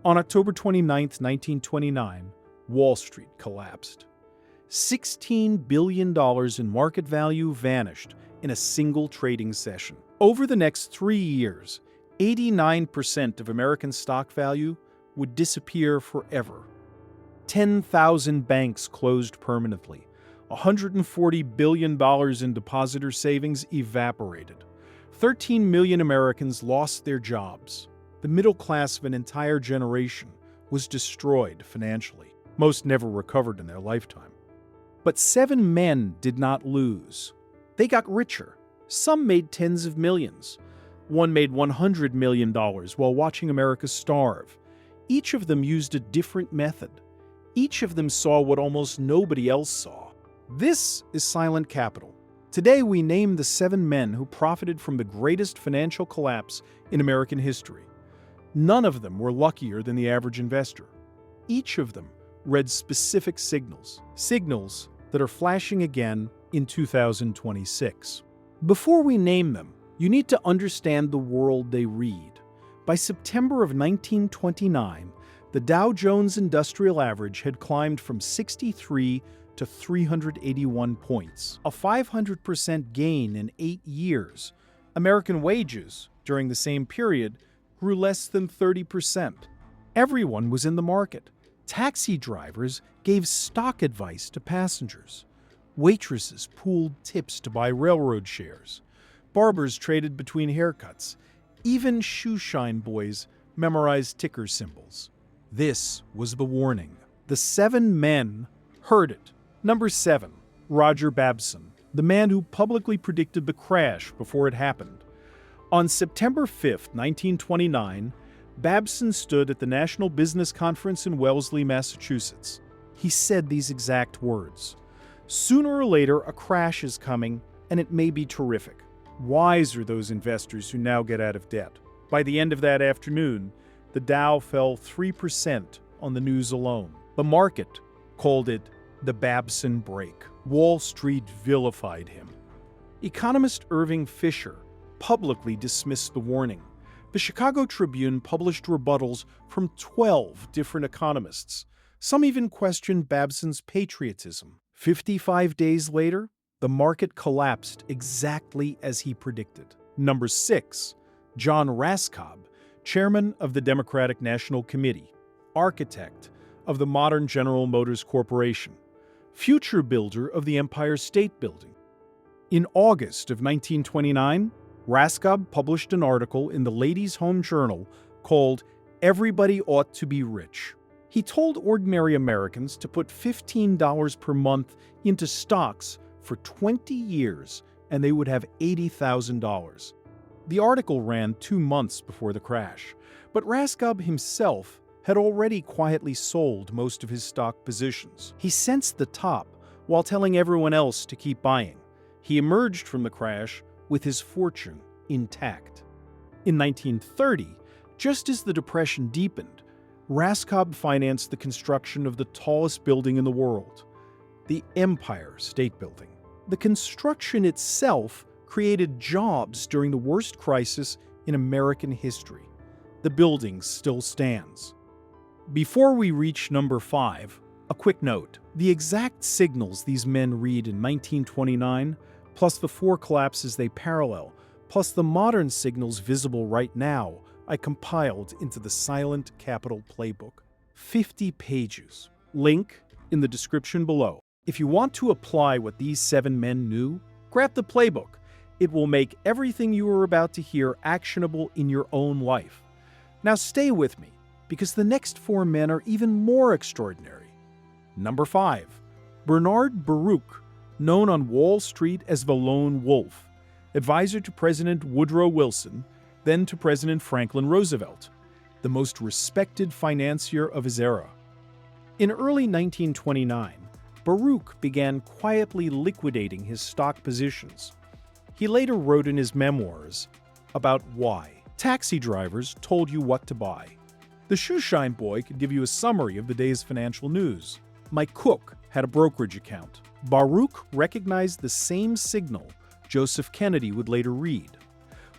On October 29, 1929, Wall Street collapsed. $16 billion in market value vanished in a single trading session. Over the next 3 years, 89% of American stock value would disappear forever. 10,000 banks closed permanently. $140 billion in depositor savings evaporated. 13 million Americans lost their jobs. The middle class of an entire generation was destroyed financially. Most never recovered in their lifetime. But 7 men did not lose. They got richer. Some made tens of millions. One made $100 million while watching America starve. Each of them used a different method. Each of them saw what almost nobody else saw. This is Silent Capital. Today we name the 7 men who profited from the greatest financial collapse in American history. None of them were luckier than the average investor. Each of them read specific signals that are flashing again in 2026. Before we name them, you need to understand the world they read. By September of 1929, the Dow Jones Industrial Average had climbed from 63 to 381 points, a 500% gain in 8 years. American wages, during the same period, grew less than 30%. Everyone was in the market. Taxi drivers gave stock advice to passengers. Waitresses pooled tips to buy railroad shares. Barbers traded between haircuts. Even shoeshine boys memorized ticker symbols. This was the warning. The 7 men heard it. Number 7, Roger Babson, the man who publicly predicted the crash before it happened. On September 5, 1929, Babson stood at the National Business Conference in Wellesley, Massachusetts. He said these exact words: "Sooner or later, a crash is coming, and it may be terrific. Wise are those investors who now get out of debt." By the end of that afternoon, the Dow fell 3% on the news alone. The market called it the Babson break. Wall Street vilified him. Economist Irving Fisher publicly dismissed the warning. The Chicago Tribune published rebuttals from 12 different economists. Some even questioned Babson's patriotism. 55 days later, the market collapsed exactly as he predicted. Number 6, John Raskob, chairman of the Democratic National Committee, architect of the modern General Motors Corporation, future builder of the Empire State Building. In August of 1929, Raskob published an article in the Ladies' Home Journal called "Everybody Ought to Be Rich." He told ordinary Americans to put $15 per month into stocks for 20 years and they would have $80,000. The article ran 2 months before the crash, but Raskob himself had already quietly sold most of his stock positions. He sensed the top while telling everyone else to keep buying. He emerged from the crash with his fortune intact. In 1930, just as the Depression deepened, Raskob financed the construction of the tallest building in the world, the Empire State Building. The construction itself created jobs during the worst crisis in American history. The building still stands. Before we reach number 5, a quick note. The exact signals these men read in 1929, plus the 4 collapses they parallel, plus the modern signals visible right now, I compiled into the Silent Capital Playbook. 50 pages. Link in the description below. If you want to apply what these 7 men knew, grab the playbook. It will make everything you are about to hear actionable in your own life. Now stay with me, because the next 4 men are even more extraordinary. Number 5, Bernard Baruch, known on Wall Street as the Lone Wolf, advisor to President Woodrow Wilson, then to President Franklin Roosevelt, the most respected financier of his era. In early 1929, Baruch began quietly liquidating his stock positions. He later wrote in his memoirs about why. Taxi drivers told you what to buy. The shoeshine boy could give you a summary of the day's financial news. My cook had a brokerage account. Baruch recognized the same signal Joseph Kennedy would later read.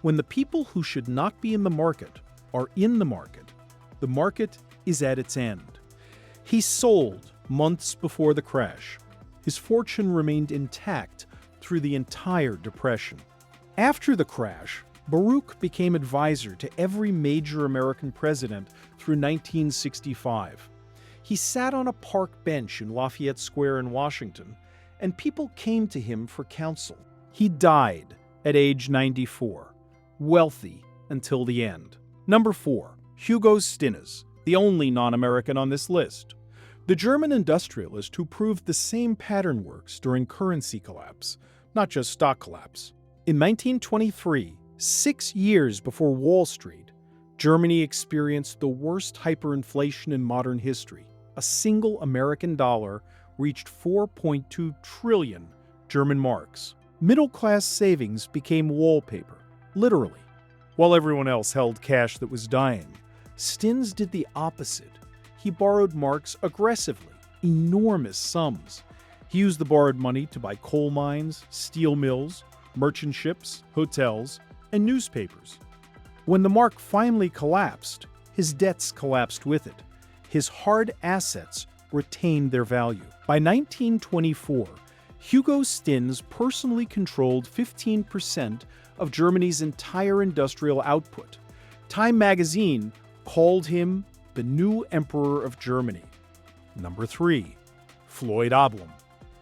When the people who should not be in the market are in the market is at its end. He sold months before the crash. His fortune remained intact through the entire depression. After the crash, Baruch became advisor to every major American president through 1965. He sat on a park bench in Lafayette Square in Washington, and people came to him for counsel. He died at age 94, wealthy until the end. Number 4. Hugo Stinnes, the only non-American on this list. The German industrialist who proved the same pattern works during currency collapse, not just stock collapse. In 1923, 6 years before Wall Street, Germany experienced the worst hyperinflation in modern history. A single American dollar reached 4.2 trillion German marks. Middle-class savings became wallpaper, literally. While everyone else held cash that was dying, Stinnes did the opposite. He borrowed marks aggressively, enormous sums. He used the borrowed money to buy coal mines, steel mills, merchant ships, hotels, and newspapers. When the mark finally collapsed, his debts collapsed with it. His hard assets retained their value. By 1924, Hugo Stinnes personally controlled 15% of Germany's entire industrial output. Time magazine called him the new emperor of Germany. Number 3. Floyd Odlum,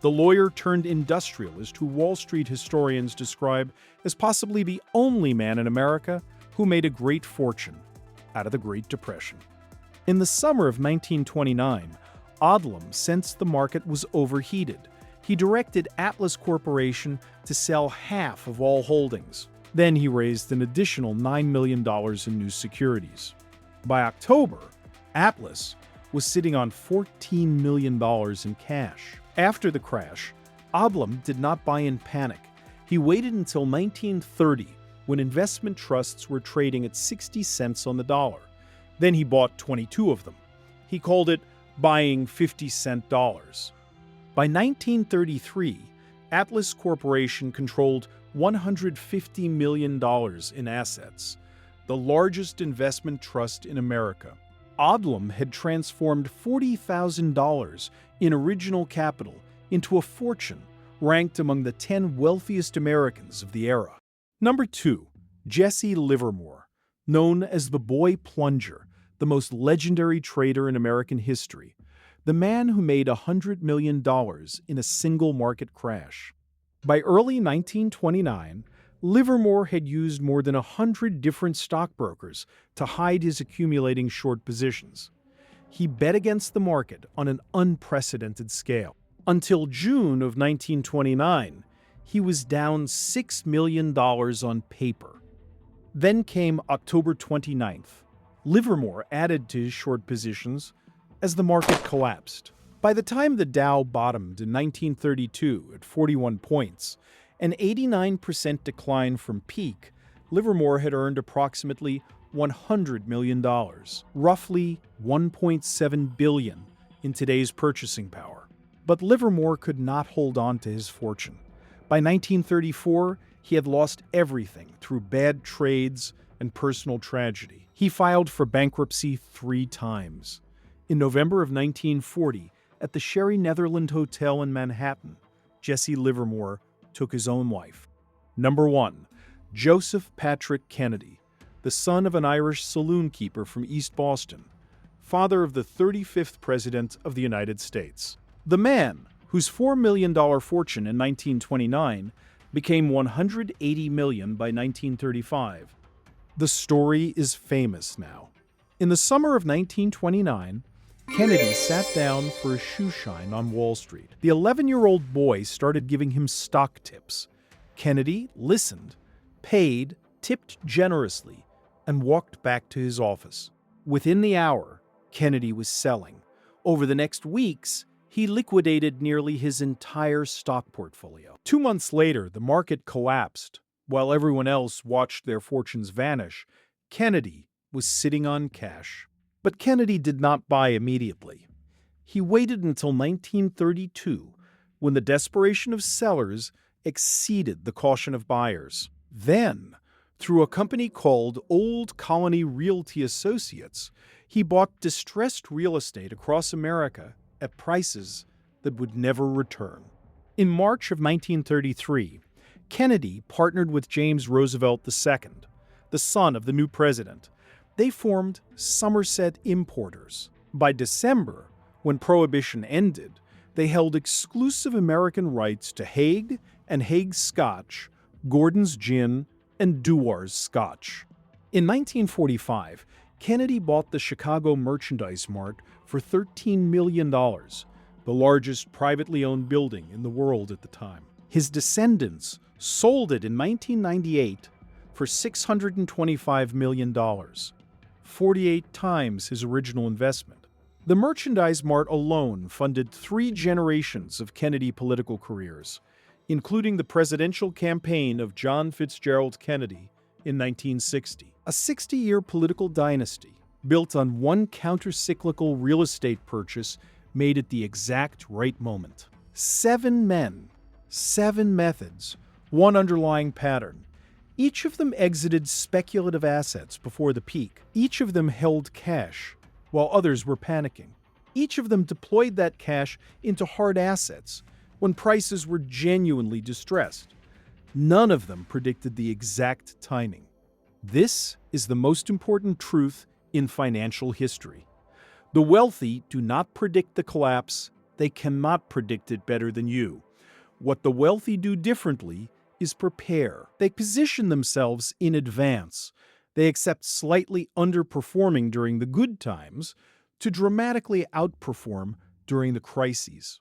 the lawyer turned industrialist who Wall Street historians describe as possibly the only man in America who made a great fortune out of the Great Depression. In the summer of 1929, Odlum sensed the market was overheated. He directed Atlas Corporation to sell half of all holdings. Then he raised an additional $9 million in new securities. By October, Atlas was sitting on $14 million in cash. After the crash, Odlum did not buy in panic. He waited until 1930, when investment trusts were trading at 60 cents on the dollar. Then he bought 22 of them. He called it buying 50-cent dollars. By 1933, Atlas Corporation controlled $150 million in assets, the largest investment trust in America. Odlum had transformed $40,000 in original capital into a fortune ranked among the 10 wealthiest Americans of the era. Number 2. Jesse Livermore, known as the Boy Plunger, the most legendary trader in American history, the man who made $100 million in a single market crash. By early 1929, Livermore had used more than 100 different stockbrokers to hide his accumulating short positions. He bet against the market on an unprecedented scale. Until June of 1929, he was down $6 million on paper. Then came October 29th. Livermore added to his short positions as the market collapsed. By the time the Dow bottomed in 1932 at 41 points, an 89% decline from peak, Livermore had earned approximately $100 million, roughly $1.7 billion in today's purchasing power. But Livermore could not hold on to his fortune. By 1934, he had lost everything through bad trades and personal tragedy. He filed for bankruptcy 3 times. In November of 1940, at the Sherry Netherland Hotel in Manhattan, Jesse Livermore took his own life. Number 1. Joseph Patrick Kennedy, the son of an Irish saloon keeper from East Boston, father of the 35th President of the United States. The man, whose $4 million fortune in 1929 became $180 million by 1935. The story is famous now. In the summer of 1929, Kennedy sat down for a shoe shine on Wall Street. The 11-year-old boy started giving him stock tips. Kennedy listened, paid, tipped generously, and walked back to his office. Within the hour, Kennedy was selling. Over the next weeks, he liquidated nearly his entire stock portfolio. 2 months later, the market collapsed. While everyone else watched their fortunes vanish, Kennedy was sitting on cash. But Kennedy did not buy immediately. He waited until 1932, when the desperation of sellers exceeded the caution of buyers. Then, through a company called Old Colony Realty Associates, He bought distressed real estate across America at prices that would never return. In March of 1933, Kennedy partnered with James Roosevelt II, the son of the new president. They formed Somerset Importers. By December, when Prohibition ended, they held exclusive American rights to Haig and Haig's Scotch, Gordon's Gin, and Dewar's Scotch. In 1945, Kennedy bought the Chicago Merchandise Mart for $13 million, the largest privately owned building in the world at the time. His descendants sold it in 1998 for $625 million, 48 times his original investment. The Merchandise Mart alone funded 3 generations of Kennedy political careers, including the presidential campaign of John Fitzgerald Kennedy in 1960. A 60-year political dynasty built on one counter-cyclical real estate purchase made at the exact right moment. 7 men, 7 methods, one underlying pattern. Each of them exited speculative assets before the peak. Each of them held cash, while others were panicking. Each of them deployed that cash into hard assets when prices were genuinely distressed. None of them predicted the exact timing. This is the most important truth in financial history. The wealthy do not predict the collapse. They cannot predict it better than you. What the wealthy do differently is prepare. They position themselves in advance. They accept slightly underperforming during the good times to dramatically outperform during the crises.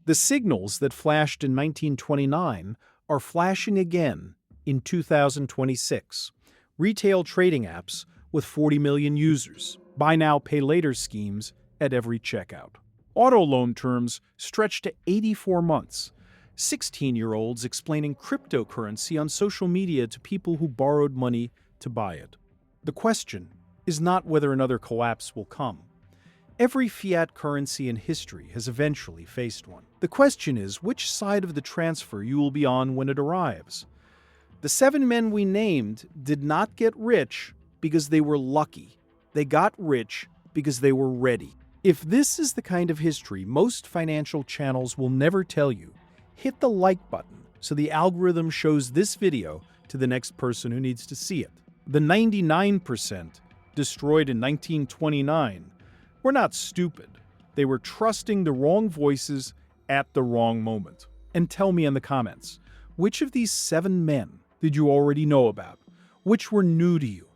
The signals that flashed in 1929 are flashing again in 2026. Retail trading apps with 40 million users, buy now, pay later schemes at every checkout. Auto loan terms stretch to 84 months. 16-year-olds explaining cryptocurrency on social media to people who borrowed money to buy it. The question is not whether another collapse will come. Every fiat currency in history has eventually faced one. The question is which side of the transfer you will be on when it arrives. The 7 men we named did not get rich because they were lucky. They got rich because they were ready. If this is the kind of history most financial channels will never tell you, hit the like button so the algorithm shows this video to the next person who needs to see it. The 99% destroyed in 1929 were not stupid. They were trusting the wrong voices at the wrong moment. And tell me in the comments, which of these 7 men did you already know about? Which were new to you?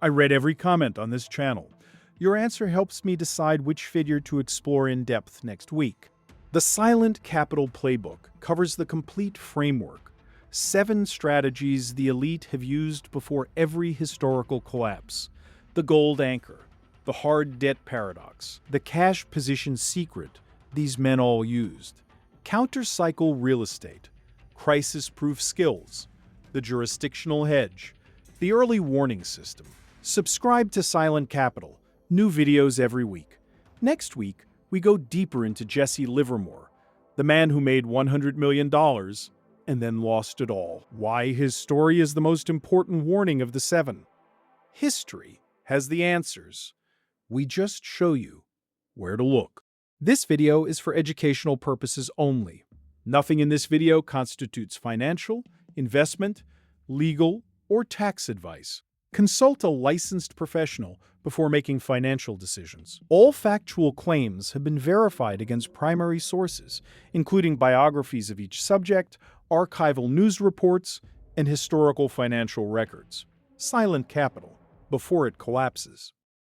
I read every comment on this channel. Your answer helps me decide which figure to explore in depth next week. The Silent Capital Playbook covers the complete framework, 7 strategies the elite have used before every historical collapse. The gold anchor, the hard debt paradox, the cash position secret these men all used, counter-cycle real estate, crisis-proof skills, the jurisdictional hedge, the early warning system. Subscribe to Silent Capital, new videos every week. Next week, we go deeper into Jesse Livermore, the man who made $100 million and then lost it all. Why his story is the most important warning of the 7. History has the answers. We just show you where to look. This video is for educational purposes only. Nothing in this video constitutes financial, investment, legal, or tax advice. Consult a licensed professional before making financial decisions. All factual claims have been verified against primary sources, including biographies of each subject, archival news reports, and historical financial records. Silent Capital, before it collapses.